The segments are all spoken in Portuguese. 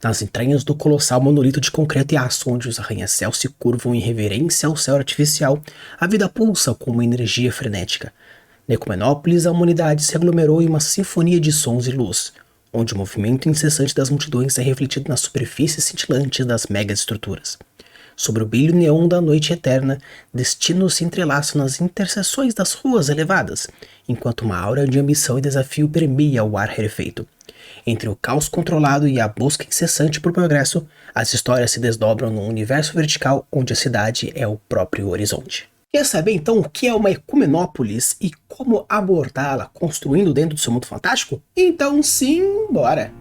Nas entranhas do colossal monolito de concreto e aço, onde os arranha-céus se curvam em reverência ao céu artificial, a vida pulsa com uma energia frenética. Na Ecumenópolis, a humanidade se aglomerou em uma sinfonia de sons e luz, onde o movimento incessante das multidões é refletido nas superfícies cintilantes das megaestruturas. Sobre o brilho neon da noite eterna, destinos se entrelaçam nas interseções das ruas elevadas, enquanto uma aura de ambição e desafio permeia o ar rarefeito. Entre o caos controlado e a busca incessante por progresso, as histórias se desdobram num universo vertical onde a cidade é o próprio horizonte. Quer saber então o que é uma Ecumenópolis e como abordá-la construindo dentro do seu mundo fantástico? Então sim, bora!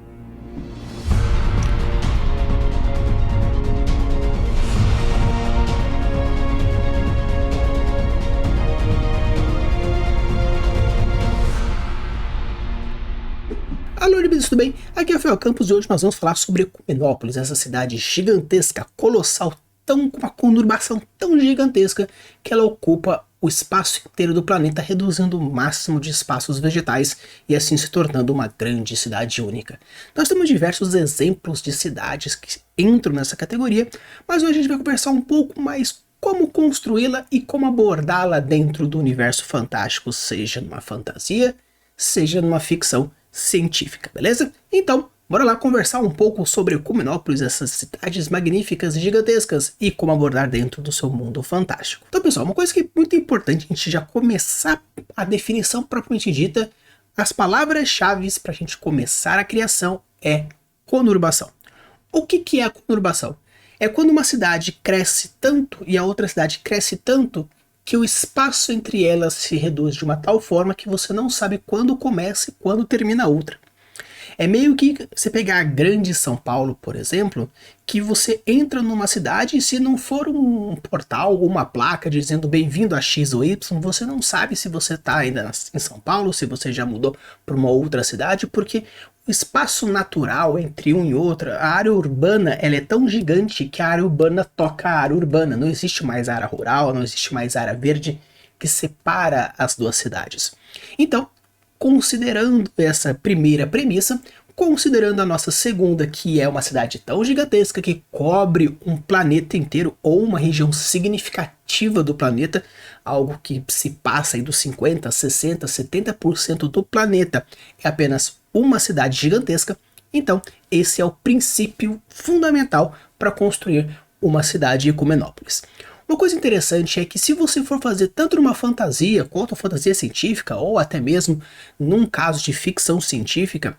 Alô, bem-vindos, tudo bem? Aqui é o Rafael Campos e hoje nós vamos falar sobre Ecumenópolis, essa cidade gigantesca, colossal, com uma conurbação tão gigantesca que ela ocupa o espaço inteiro do planeta, reduzindo o máximo de espaços vegetais e assim se tornando uma grande cidade única. Nós temos diversos exemplos de cidades que entram nessa categoria, mas hoje a gente vai conversar um pouco mais como construí-la e como abordá-la dentro do universo fantástico, seja numa fantasia, seja numa ficção científica, beleza? Então, bora lá conversar um pouco sobre Ecumenópolis, essas cidades magníficas e gigantescas e como abordar dentro do seu mundo fantástico. Então, pessoal, uma coisa que é muito importante a gente já começar a definição propriamente dita, as palavras-chave para a gente começar a criação é conurbação. O que é a conurbação? É quando uma cidade cresce tanto e a outra cidade cresce tanto que o espaço entre elas se reduz de uma tal forma que você não sabe quando começa e quando termina a outra. É meio que você pegar a grande São Paulo, por exemplo, que você entra numa cidade e se não for um portal ou uma placa dizendo bem-vindo a X ou Y, você não sabe se você está ainda em São Paulo, se você já mudou para uma outra cidade, porque o espaço natural entre um e outro, a área urbana, ela é tão gigante que a área urbana toca a área urbana. Não existe mais área rural, não existe mais área verde que separa as duas cidades. Então, considerando essa primeira premissa, considerando a nossa segunda, que é uma cidade tão gigantesca que cobre um planeta inteiro ou uma região significativa do planeta, algo que se passa aí dos 50, 60, 70% do planeta é apenas uma cidade gigantesca, então esse é o princípio fundamental para construir uma cidade Ecumenópolis. Uma coisa interessante é que se você for fazer tanto numa fantasia quanto uma fantasia científica, ou até mesmo num caso de ficção científica,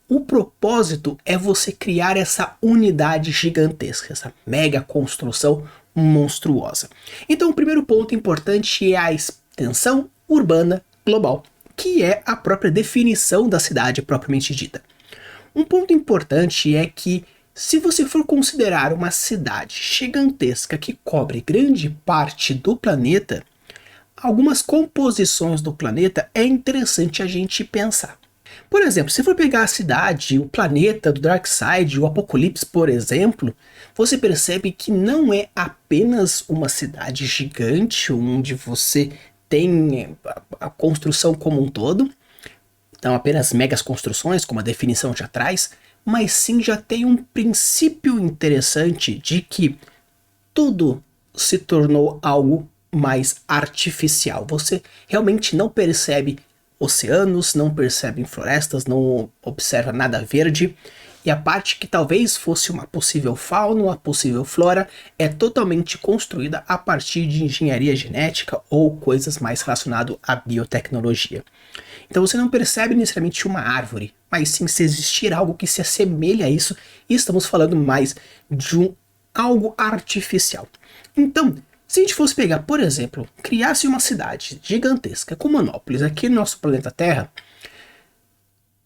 o propósito é você criar essa unidade gigantesca, essa mega construção monstruosa. Então o primeiro ponto importante é a extensão urbana global, que é a própria definição da cidade propriamente dita. Um ponto importante é que se você for considerar uma cidade gigantesca que cobre grande parte do planeta, algumas composições do planeta é interessante a gente pensar. Por exemplo, se for pegar a cidade, o planeta do Darkseid, o Apocalipse, por exemplo, você percebe que não é apenas uma cidade gigante onde você tem a construção como um todo, não apenas megas construções, como a definição já traz, mas sim já tem um princípio interessante de que tudo se tornou algo mais artificial. Você realmente não percebe oceanos, não percebe florestas, não observa nada verde, e a parte que talvez fosse uma possível fauna, uma possível flora, é totalmente construída a partir de engenharia genética ou coisas mais relacionadas à biotecnologia. Então você não percebe necessariamente uma árvore, mas sim se existir algo que se assemelha a isso, e estamos falando mais de algo artificial. Então, se a gente fosse pegar, por exemplo, criasse uma cidade gigantesca como Ecumenópolis aqui no nosso planeta Terra,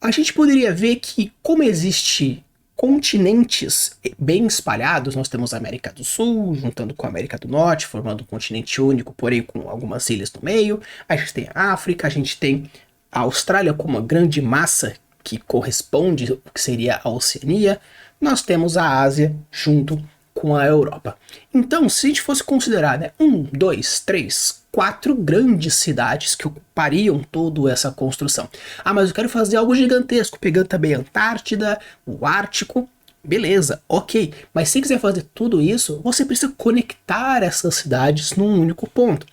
a gente poderia ver que, como existe continentes bem espalhados, nós temos a América do Sul juntando com a América do Norte, formando um continente único, porém com algumas ilhas no meio, a gente tem a África, a gente tem a Austrália como uma grande massa que corresponde ao que seria a Oceania, nós temos a Ásia junto com a Europa. Então, se a gente fosse considerar 1, 2, 3, 4 grandes cidades que ocupariam toda essa construção. Ah, mas eu quero fazer algo gigantesco, pegando também a Antártida, o Ártico. Beleza, ok. Mas se quiser fazer tudo isso, você precisa conectar essas cidades num único ponto.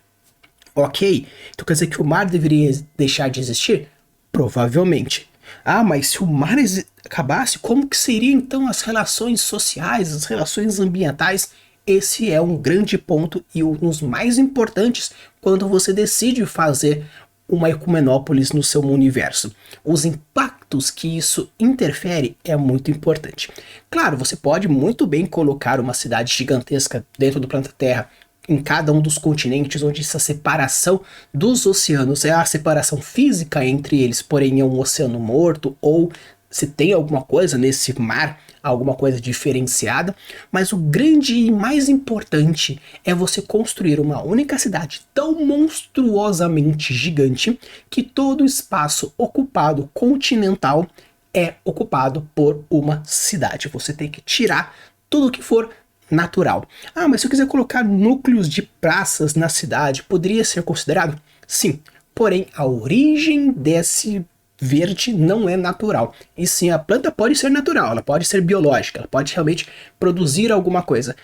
Ok, então quer dizer que o mar deveria deixar de existir? Provavelmente. Ah, mas se o mar acabasse, como que seriam então as relações sociais, as relações ambientais? Esse é um grande ponto e um dos mais importantes quando você decide fazer uma ecumenópolis no seu universo. Os impactos que isso interfere é muito importante. Claro, você pode muito bem colocar uma cidade gigantesca dentro do planeta Terra em cada um dos continentes, onde essa separação dos oceanos é a separação física entre eles, porém é um oceano morto, ou se tem alguma coisa nesse mar, alguma coisa diferenciada, mas o grande e mais importante é você construir uma única cidade tão monstruosamente gigante que todo o espaço ocupado continental é ocupado por uma cidade. Você tem que tirar tudo que for natural. Ah, mas se eu quiser colocar núcleos de praças na cidade, poderia ser considerado? Sim, porém a origem desse verde não é natural. E sim, a planta pode ser natural, ela pode ser biológica, ela pode realmente produzir alguma coisa.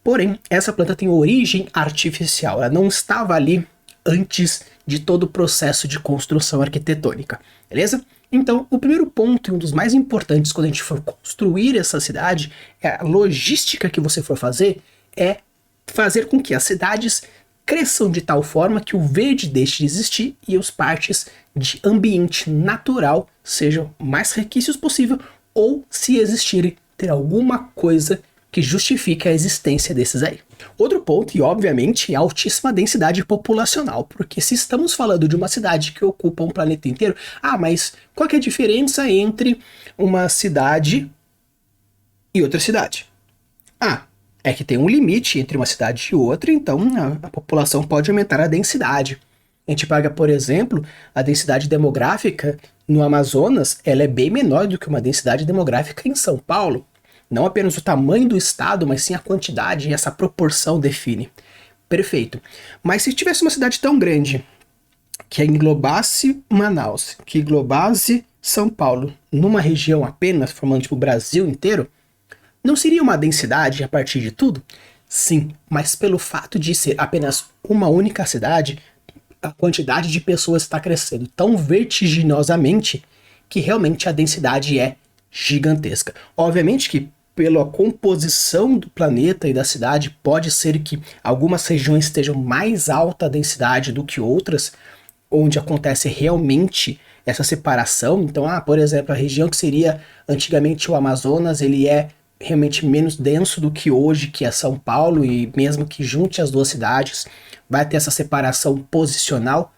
Porém, essa planta tem origem artificial, ela não estava ali antes de todo o processo de construção arquitetônica, beleza? Então, o primeiro ponto e um dos mais importantes quando a gente for construir essa cidade, é a logística que você for fazer, é fazer com que as cidades cresçam de tal forma que o verde deixe de existir e os partes de ambiente natural sejam mais requisitos possível, ou se existirem, ter alguma coisa que justifique a existência desses aí. Outro ponto, e obviamente, é a altíssima densidade populacional, porque se estamos falando de uma cidade que ocupa um planeta inteiro, mas qual que é a diferença entre uma cidade e outra cidade? É que tem um limite entre uma cidade e outra, então a população pode aumentar a densidade. A gente pega, por exemplo, a densidade demográfica no Amazonas, ela é bem menor do que uma densidade demográfica em São Paulo. Não apenas o tamanho do estado, mas sim a quantidade e essa proporção define. Perfeito. Mas se tivesse uma cidade tão grande que englobasse Manaus, que englobasse São Paulo, numa região apenas, formando tipo o Brasil inteiro, não seria uma densidade a partir de tudo? Sim, mas pelo fato de ser apenas uma única cidade, a quantidade de pessoas está crescendo tão vertiginosamente que realmente a densidade é gigantesca. Obviamente que pela composição do planeta e da cidade, pode ser que algumas regiões estejam mais alta densidade do que outras, onde acontece realmente essa separação. Então, por exemplo, a região que seria antigamente o Amazonas, ele é realmente menos denso do que hoje, que é São Paulo, e mesmo que junte as duas cidades, vai ter essa separação posicional.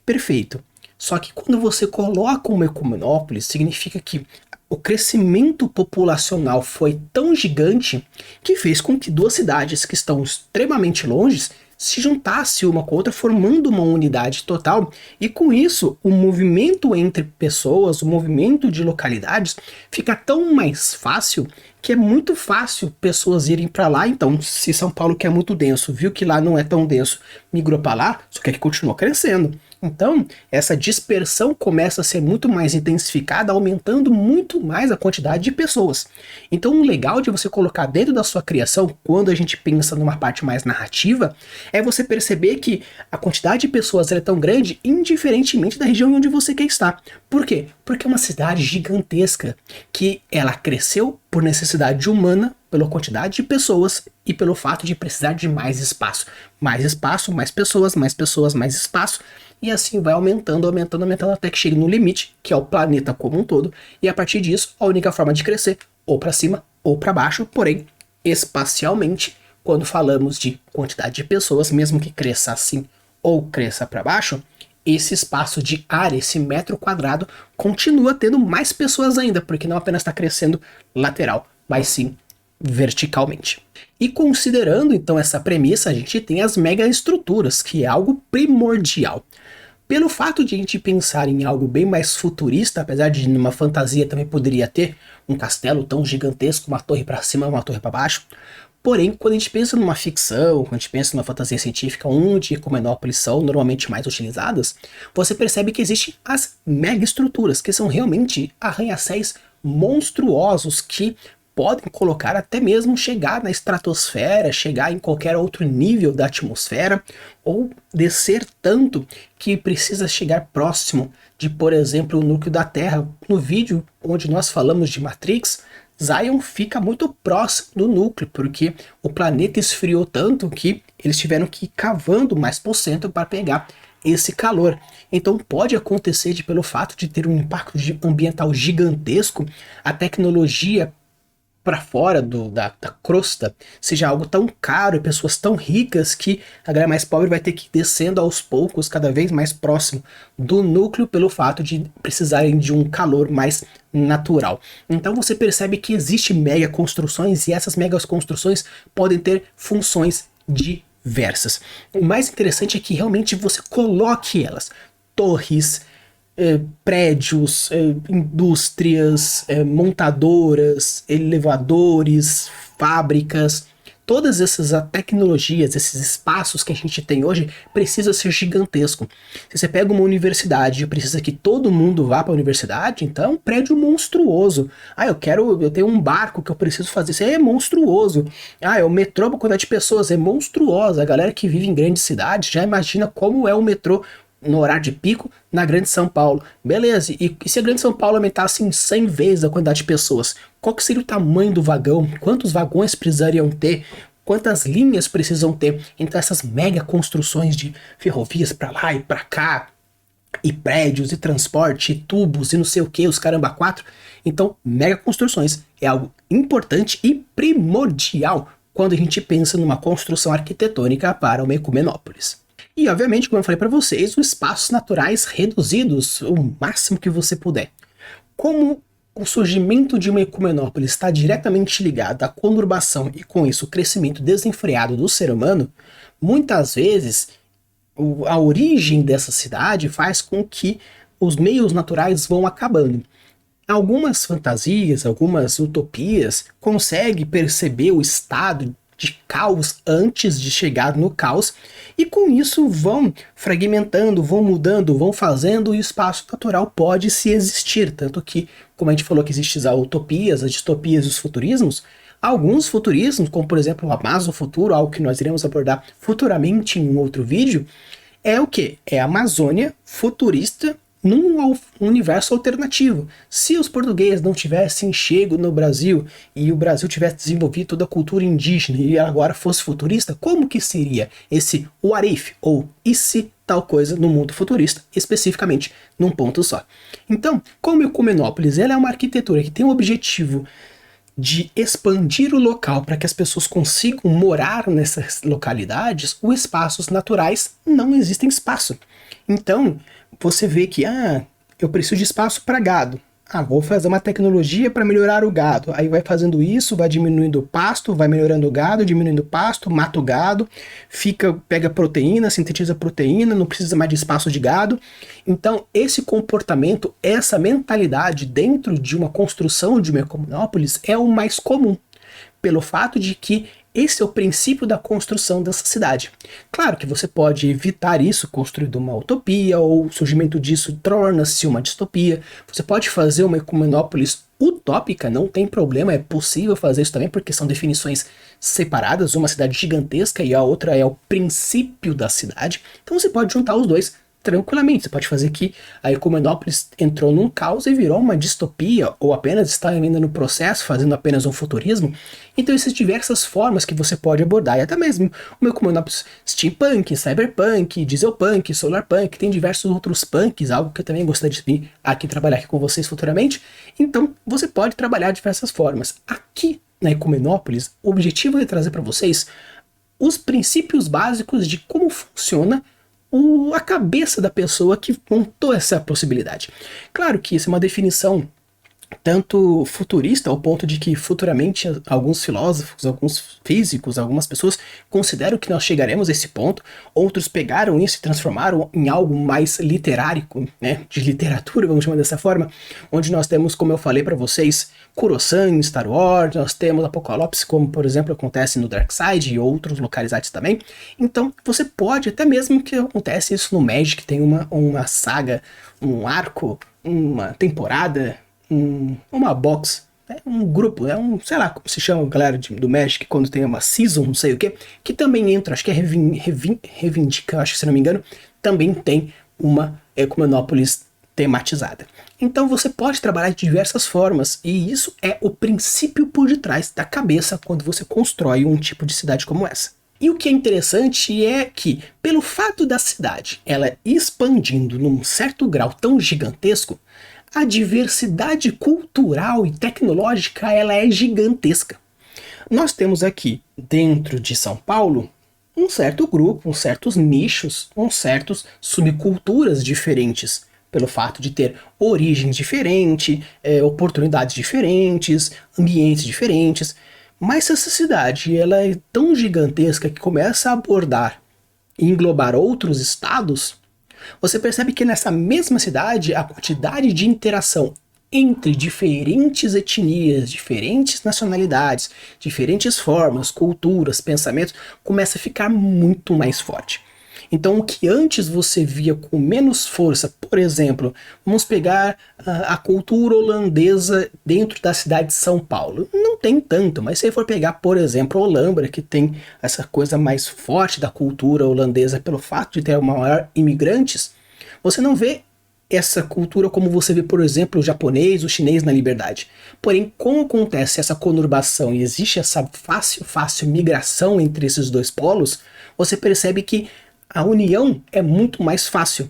Perfeito. Só que quando você coloca uma ecumenópolis, significa que o crescimento populacional foi tão gigante que fez com que duas cidades que estão extremamente longe se juntassem uma com a outra, formando uma unidade total, e com isso o movimento entre pessoas, o movimento de localidades fica tão mais fácil que é muito fácil pessoas irem para lá. Então, se São Paulo, que é muito denso, viu que lá não é tão denso, migrou para lá, só que continua crescendo. Então, essa dispersão começa a ser muito mais intensificada, aumentando muito mais a quantidade de pessoas. Então, o legal de você colocar dentro da sua criação, quando a gente pensa numa parte mais narrativa, é você perceber que a quantidade de pessoas é tão grande, indiferentemente da região onde você quer estar. Por quê? Porque é uma cidade gigantesca, que ela cresceu por necessidade humana, pela quantidade de pessoas e pelo fato de precisar de mais espaço. Mais espaço, mais pessoas, mais pessoas, mais espaço. E assim vai aumentando, aumentando, aumentando até que chegue no limite, que é o planeta como um todo. E a partir disso, a única forma de crescer, ou para cima ou para baixo, porém, espacialmente, quando falamos de quantidade de pessoas, mesmo que cresça assim ou cresça para baixo, esse espaço de área, esse metro quadrado, continua tendo mais pessoas ainda, porque não apenas está crescendo lateral, mas sim verticalmente. E considerando então essa premissa, a gente tem as megaestruturas, que é algo primordial. Pelo fato de a gente pensar em algo bem mais futurista, apesar de numa fantasia também poderia ter um castelo tão gigantesco, uma torre para cima, uma torre para baixo. Porém, quando a gente pensa numa ficção, quando a gente pensa numa fantasia científica, onde ecumenópolis são normalmente mais utilizadas, você percebe que existem as megaestruturas, que são realmente arranha-céus monstruosos que podem colocar até mesmo chegar na estratosfera, chegar em qualquer outro nível da atmosfera, ou descer tanto que precisa chegar próximo de, por exemplo, o núcleo da Terra. No vídeo onde nós falamos de Matrix, Zion fica muito próximo do núcleo, porque o planeta esfriou tanto que eles tiveram que ir cavando mais por cento para pegar esse calor. Então pode acontecer pelo fato de ter um impacto ambiental gigantesco, a tecnologia para fora da crosta seja algo tão caro e pessoas tão ricas que a galera mais pobre vai ter que ir descendo aos poucos, cada vez mais próximo do núcleo, pelo fato de precisarem de um calor mais natural. Então você percebe que existe mega construções e essas mega construções podem ter funções diversas. O mais interessante é que realmente você coloque elas, torres, prédios, indústrias, montadoras, elevadores, fábricas, todas essas tecnologias, esses espaços que a gente tem hoje, precisa ser gigantesco. Se você pega uma universidade e precisa que todo mundo vá para a universidade, então é um prédio monstruoso. Eu tenho um barco que eu preciso fazer, isso aí é monstruoso. É o metrô para quantidade de pessoas, é monstruosa. A galera que vive em grandes cidades já imagina como é o metrô no horário de pico na Grande São Paulo. Beleza, e se a Grande São Paulo aumentasse em 100 vezes a quantidade de pessoas, qual que seria o tamanho do vagão? Quantos vagões precisariam ter? Quantas linhas precisam ter? Então essas mega construções de ferrovias para lá e para cá, e prédios, e transporte, e tubos, e não sei o que, os caramba quatro. Então, mega construções é algo importante e primordial quando a gente pensa numa construção arquitetônica para uma ecumenópolis. E, obviamente, como eu falei para vocês, os espaços naturais reduzidos o máximo que você puder. Como o surgimento de uma ecumenópole está diretamente ligado à conurbação e, com isso, o crescimento desenfreado do ser humano, muitas vezes a origem dessa cidade faz com que os meios naturais vão acabando. Algumas fantasias, algumas utopias conseguem perceber o estado de caos antes de chegar no caos, e com isso vão fragmentando, vão mudando, vão fazendo, e o espaço natural pode se existir, tanto que, como a gente falou que existem as utopias, as distopias e os futurismos, alguns futurismos, como por exemplo o Amazon Futuro, algo que nós iremos abordar futuramente em um outro vídeo, é o que? É a Amazônia futurista num universo alternativo. Se os portugueses não tivessem chego no Brasil e o Brasil tivesse desenvolvido toda a cultura indígena e agora fosse futurista, como que seria esse what if, ou e se tal coisa no mundo futurista, especificamente num ponto só? Então, como Ecumenópolis, ela é uma arquitetura que tem o objetivo de expandir o local para que as pessoas consigam morar nessas localidades, os espaços naturais não existem espaço. Então, você vê que, eu preciso de espaço para gado. Vou fazer uma tecnologia para melhorar o gado. Aí vai fazendo isso, vai diminuindo o pasto, vai melhorando o gado, diminuindo o pasto, mata o gado, pega proteína, sintetiza proteína, não precisa mais de espaço de gado. Então, esse comportamento, essa mentalidade dentro de uma construção de uma ecumenópolis é o mais comum, pelo fato de que esse é o princípio da construção dessa cidade. Claro que você pode evitar isso construindo uma utopia, ou o surgimento disso torna-se uma distopia. Você pode fazer uma ecumenópolis utópica, não tem problema, é possível fazer isso também, porque são definições separadas, uma cidade gigantesca e a outra é o princípio da cidade. Então você pode juntar os dois tranquilamente. Você pode fazer que a Ecumenópolis entrou num caos e virou uma distopia, ou apenas está ainda no processo, fazendo apenas um futurismo. Então existem diversas formas que você pode abordar, e até mesmo uma Ecumenópolis steampunk, cyberpunk, dieselpunk, solarpunk, tem diversos outros punks, algo que eu também gostaria de vir aqui trabalhar aqui com vocês futuramente. Então você pode trabalhar de diversas formas. Aqui na Ecumenópolis, o objetivo é trazer para vocês os princípios básicos de como funciona a cabeça da pessoa que montou essa possibilidade. Claro que isso é uma definição tanto futurista, ao ponto de que futuramente alguns filósofos, alguns físicos, algumas pessoas consideram que nós chegaremos a esse ponto, outros pegaram isso e transformaram em algo mais literário, né, de literatura, vamos chamar dessa forma, onde nós temos, como eu falei para vocês, Kurosan em Star Wars, nós temos Apocalipse, como por exemplo acontece no Darkseid e outros localizados também. Então você pode, até mesmo que acontece isso no Magic, tem uma saga, um arco, uma temporada, uma box É um grupo, é um, sei lá, como se chama a galera do Magic quando tem uma season, não sei o que também entra, acho que é Reivindica, acho que se não me engano, também tem uma Ecumenópolis tematizada. Então você pode trabalhar de diversas formas, e isso é o princípio por detrás da cabeça quando você constrói um tipo de cidade como essa. E o que é interessante é que, pelo fato da cidade ela expandindo num certo grau tão gigantesco, a diversidade cultural e tecnológica ela é gigantesca. Nós temos aqui, dentro de São Paulo, um certo grupo, uns certos nichos, uns certos subculturas diferentes, pelo fato de ter origens diferentes, oportunidades diferentes, ambientes diferentes. Mas se essa cidade ela é tão gigantesca que começa a abordar e englobar outros estados, você percebe que nessa mesma cidade a quantidade de interação entre diferentes etnias, diferentes nacionalidades, diferentes formas, culturas, pensamentos, começa a ficar muito mais forte. Então o que antes você via com menos força, por exemplo, vamos pegar a cultura holandesa dentro da cidade de São Paulo. Não tem tanto, mas se for pegar, por exemplo, Olambra, que tem essa coisa mais forte da cultura holandesa pelo fato de ter maior imigrantes, você não vê essa cultura como você vê, por exemplo, o japonês, o chinês na Liberdade. Porém, como acontece essa conurbação e existe essa fácil migração entre esses dois polos, você percebe que a união é muito mais fácil.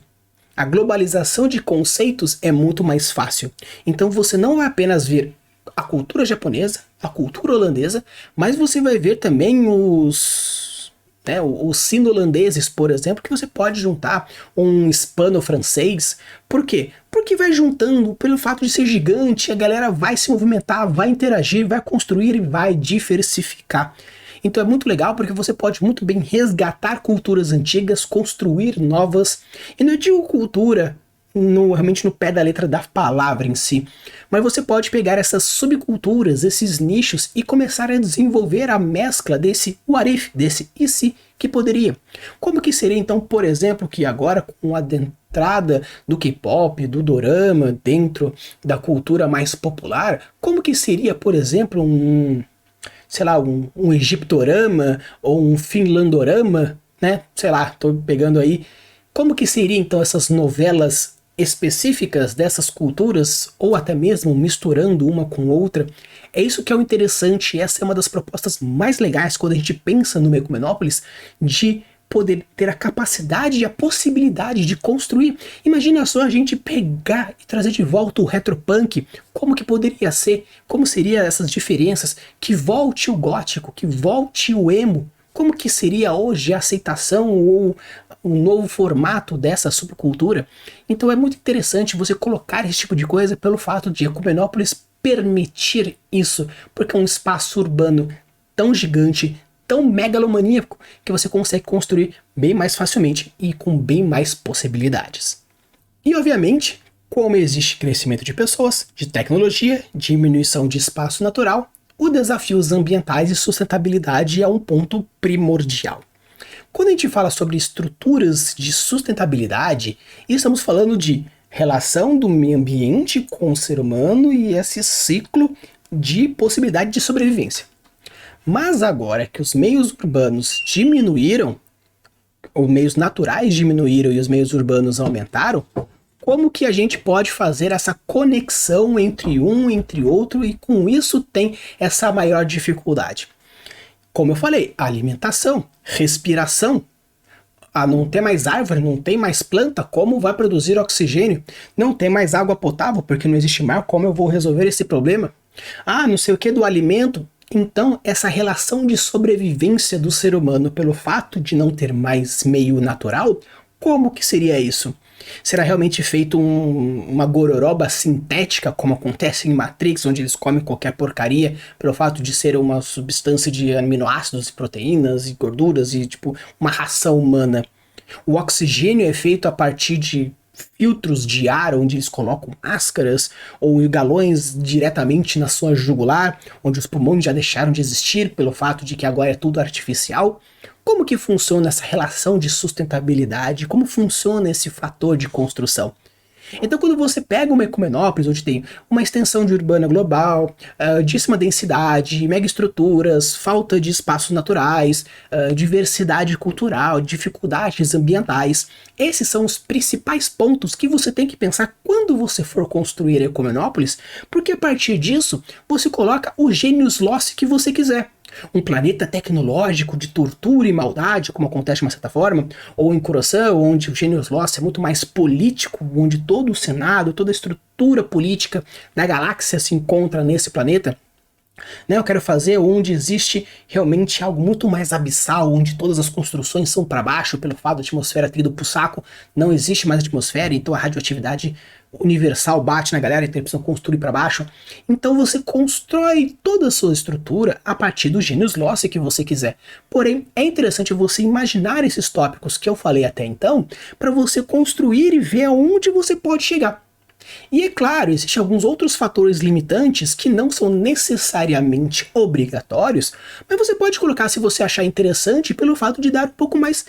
A globalização de conceitos é muito mais fácil. Então você não vai apenas ver a cultura japonesa, a cultura holandesa, mas você vai ver também os sino-holandeses, por exemplo, que você pode juntar um hispano-francês. Por quê? Porque vai juntando, pelo fato de ser gigante, a galera vai se movimentar, vai interagir, vai construir e vai diversificar. Então é muito legal porque você pode muito bem resgatar culturas antigas, construir novas. E não digo cultura realmente no pé da letra da palavra em si, mas você pode pegar essas subculturas, esses nichos e começar a desenvolver a mescla desse what if, desse e se que poderia. Como que seria então, por exemplo, que agora com a entrada do K-pop, do dorama dentro da cultura mais popular, como que seria, por exemplo, um egiptorama ou um finlandorama, né? Sei lá, tô pegando aí. Como que seria então essas novelas específicas dessas culturas, ou até mesmo misturando uma com outra? É isso que é o interessante, essa é uma das propostas mais legais quando a gente pensa no Ecumenópolis, de poder ter a capacidade e a possibilidade de construir. Imagina só a gente pegar e trazer de volta o retropunk, como que poderia ser, como seriam essas diferenças, que volte o gótico, que volte o emo, como que seria hoje a aceitação ou um novo formato dessa subcultura. Então é muito interessante você colocar esse tipo de coisa pelo fato de Ecumenópolis permitir isso, porque é um espaço urbano tão gigante, tão megalomaníaco, que você consegue construir bem mais facilmente e com bem mais possibilidades. E obviamente, como existe crescimento de pessoas, de tecnologia, diminuição de espaço natural, os desafios ambientais e sustentabilidade é um ponto primordial. Quando a gente fala sobre estruturas de sustentabilidade, estamos falando de relação do meio ambiente com o ser humano e esse ciclo de possibilidade de sobrevivência. Mas agora que os meios urbanos diminuíram, os meios naturais diminuíram e os meios urbanos aumentaram, como que a gente pode fazer essa conexão entre um e entre outro e com isso tem essa maior dificuldade? Como eu falei, alimentação, respiração. Não tem mais árvore, não tem mais planta, como vai produzir oxigênio? Não tem mais água potável porque não existe mar, como eu vou resolver esse problema? Não sei o que do alimento. Então, essa relação de sobrevivência do ser humano pelo fato de não ter mais meio natural, como que seria isso? Será realmente feito uma gororoba sintética, como acontece em Matrix, onde eles comem qualquer porcaria pelo fato de ser uma substância de aminoácidos e proteínas e gorduras e tipo uma ração humana? O oxigênio é feito a partir de filtros de ar, onde eles colocam máscaras ou galões diretamente na sua jugular, onde os pulmões já deixaram de existir pelo fato de que agora é tudo artificial. Como que funciona essa relação de sustentabilidade? Como funciona esse fator de construção? Então, quando você pega uma Ecumenópolis, onde tem uma extensão de urbana global, altíssima densidade, megaestruturas, falta de espaços naturais, diversidade cultural, dificuldades ambientais, esses são os principais pontos que você tem que pensar quando você for construir a Ecumenópolis, porque a partir disso você coloca o genius loci que você quiser. Um planeta tecnológico de tortura e maldade, como acontece de uma certa forma, ou em Coruscant, onde o Genius Lost é muito mais político, onde todo o Senado, toda a estrutura política da galáxia se encontra nesse planeta. Né, eu quero fazer onde existe realmente algo muito mais abissal, onde todas as construções são para baixo, pelo fato da atmosfera ter ido pro saco, não existe mais atmosfera, então a radioatividade universal bate na galera, então eles precisam construir para baixo. Então você constrói toda a sua estrutura a partir do genius loci que você quiser. Porém, é interessante você imaginar esses tópicos que eu falei até então, para você construir e ver aonde você pode chegar. E é claro, existem alguns outros fatores limitantes que não são necessariamente obrigatórios, mas você pode colocar se você achar interessante pelo fato de dar um pouco mais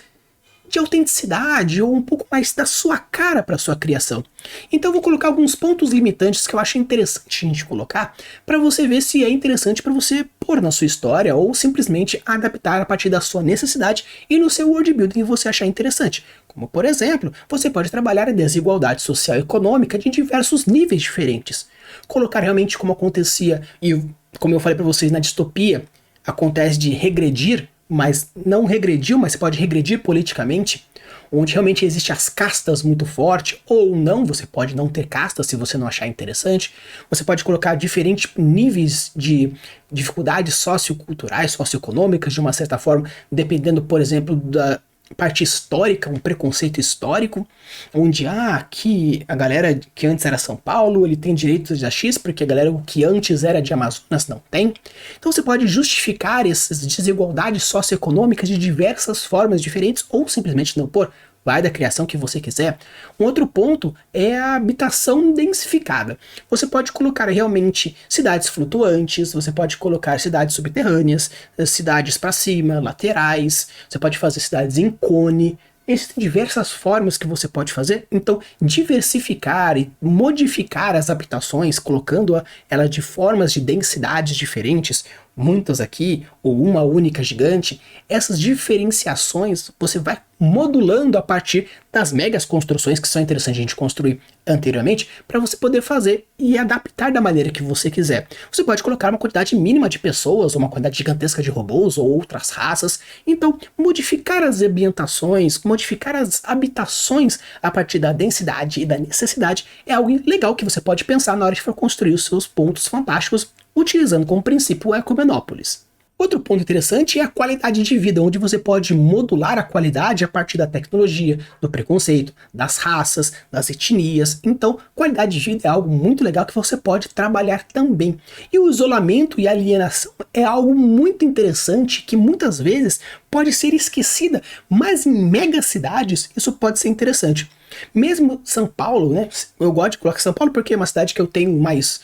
de autenticidade ou um pouco mais da sua cara para sua criação. Então eu vou colocar alguns pontos limitantes que eu acho interessante a gente colocar para você ver se é interessante para você pôr na sua história ou simplesmente adaptar a partir da sua necessidade e no seu world building que você achar interessante. Como por exemplo, você pode trabalhar a desigualdade social e econômica de diversos níveis diferentes. Colocar realmente como acontecia e como eu falei para vocês na distopia, acontece de regredir, mas não regrediu, mas você pode regredir politicamente, onde realmente existe as castas muito forte, ou não, você pode não ter castas se você não achar interessante. Você pode colocar diferentes níveis de dificuldades socioculturais, socioeconômicas, de uma certa forma, dependendo, por exemplo, da parte histórica, um preconceito histórico, onde aqui a galera que antes era São Paulo, ele tem direitos a X, porque a galera que antes era de Amazonas não tem. Então você pode justificar essas desigualdades socioeconômicas de diversas formas diferentes, ou simplesmente não pôr. Vai da criação que você quiser. Um outro ponto é a habitação densificada. Você pode colocar realmente cidades flutuantes, você pode colocar cidades subterrâneas, cidades para cima, laterais, você pode fazer cidades em cone. Existem diversas formas que você pode fazer, então diversificar e modificar as habitações, colocando ela de formas de densidades diferentes, muitas aqui, ou uma única gigante, essas diferenciações você vai modulando a partir das megas construções que são interessantes a gente construir anteriormente, para você poder fazer e adaptar da maneira que você quiser. Você pode colocar uma quantidade mínima de pessoas, ou uma quantidade gigantesca de robôs, ou outras raças, então modificar as ambientações, modificar as habitações a partir da densidade e da necessidade é algo legal que você pode pensar na hora de for construir os seus pontos fantásticos, utilizando como princípio o Ecumenópolis. Outro ponto interessante é a qualidade de vida, onde você pode modular a qualidade a partir da tecnologia, do preconceito, das raças, das etnias. Então, qualidade de vida é algo muito legal que você pode trabalhar também. E o isolamento e alienação é algo muito interessante que muitas vezes pode ser esquecida, mas em megacidades isso pode ser interessante. Mesmo São Paulo, né? Eu gosto de colocar São Paulo porque é uma cidade que eu tenho mais,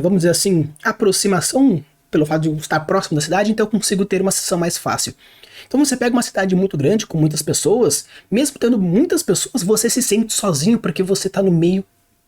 vamos dizer assim, aproximação pelo fato de estar próximo da cidade, então eu consigo ter uma sessão mais fácil. Então você pega uma cidade muito grande, com muitas pessoas, mesmo tendo muitas pessoas, você se sente sozinho porque você está no meio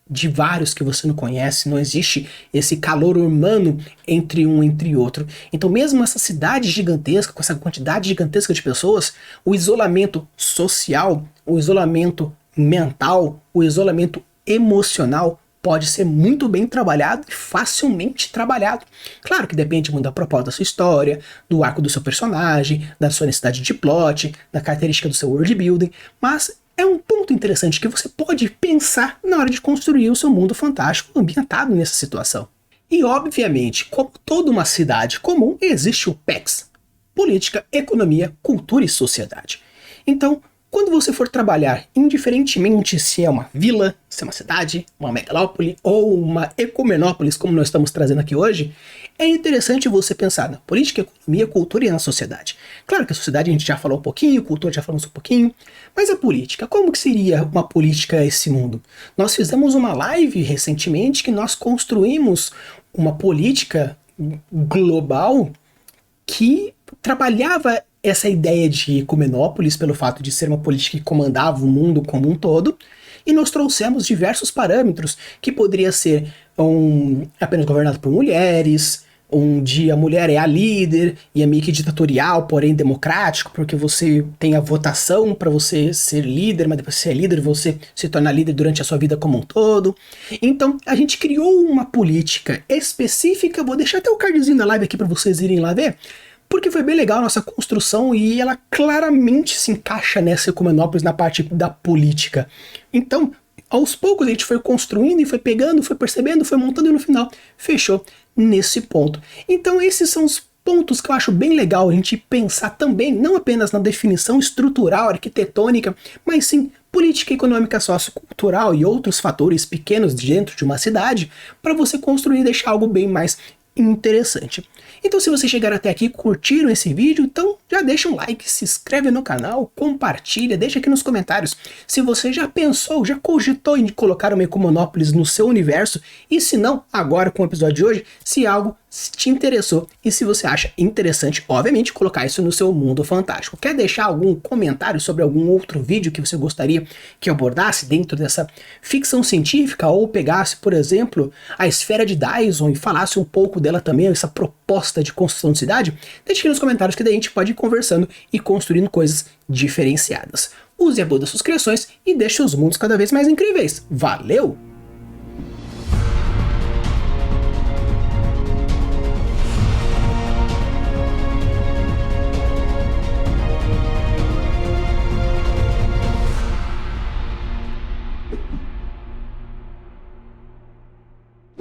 de vários que você não conhece, não existe esse calor humano entre um e outro. Então mesmo essa cidade gigantesca, com essa quantidade gigantesca de pessoas, o isolamento social, o isolamento mental, o isolamento emocional pode ser muito bem trabalhado e facilmente trabalhado. Claro que depende muito da proposta da sua história, do arco do seu personagem, da sua necessidade de plot, da característica do seu world building, mas é um ponto interessante que você pode pensar na hora de construir o seu mundo fantástico ambientado nessa situação. E obviamente, como toda uma cidade comum, existe o PEX, Política, Economia, Cultura e Sociedade. Então, quando você for trabalhar, indiferentemente se é uma vila, se é uma cidade, uma megalópole ou uma ecumenópolis, como nós estamos trazendo aqui hoje, é interessante você pensar na política, economia, cultura e na sociedade. Claro que a sociedade a gente já falou um pouquinho, cultura já falamos um pouquinho, mas a política, como que seria uma política a esse mundo? Nós fizemos uma live recentemente que nós construímos uma política global que trabalhava essa ideia de ecumenópolis pelo fato de ser uma política que comandava o mundo como um todo, E nós trouxemos diversos parâmetros, que poderia ser apenas governado por mulheres, onde a mulher é a líder e é meio que ditatorial, porém democrático, porque você tem a votação para você ser líder, mas depois que você é líder, você se torna líder durante a sua vida como um todo. Então, a gente criou uma política específica, vou deixar até o cardzinho da live aqui para vocês irem lá ver, porque foi bem legal a nossa construção e ela claramente se encaixa nessa Ecumenópolis na parte da política. Então, aos poucos a gente foi construindo e foi pegando, foi percebendo, foi montando e no final fechou nesse ponto. Então esses são os pontos que eu acho bem legal a gente pensar também, não apenas na definição estrutural, arquitetônica, mas sim política econômica sociocultural e outros fatores pequenos dentro de uma cidade, para você construir e deixar algo bem mais interessante. Então se vocês chegaram até aqui, curtiram esse vídeo, então já deixa um like, se inscreve no canal, compartilha, deixa aqui nos comentários se você já pensou, já cogitou em colocar uma Ecumenópolis no seu universo, e se não, agora com o episódio de hoje, se algo te interessou e se você acha interessante, obviamente, colocar isso no seu mundo fantástico. Quer deixar algum comentário sobre algum outro vídeo que você gostaria que eu abordasse dentro dessa ficção científica, ou pegasse, por exemplo, a esfera de Dyson e falasse um pouco dela também, essa proposta de construção de cidade? Deixe aqui nos comentários que daí a gente pode ir conversando e construindo coisas diferenciadas. Use a boa das suas criações e deixe os mundos cada vez mais incríveis. Valeu!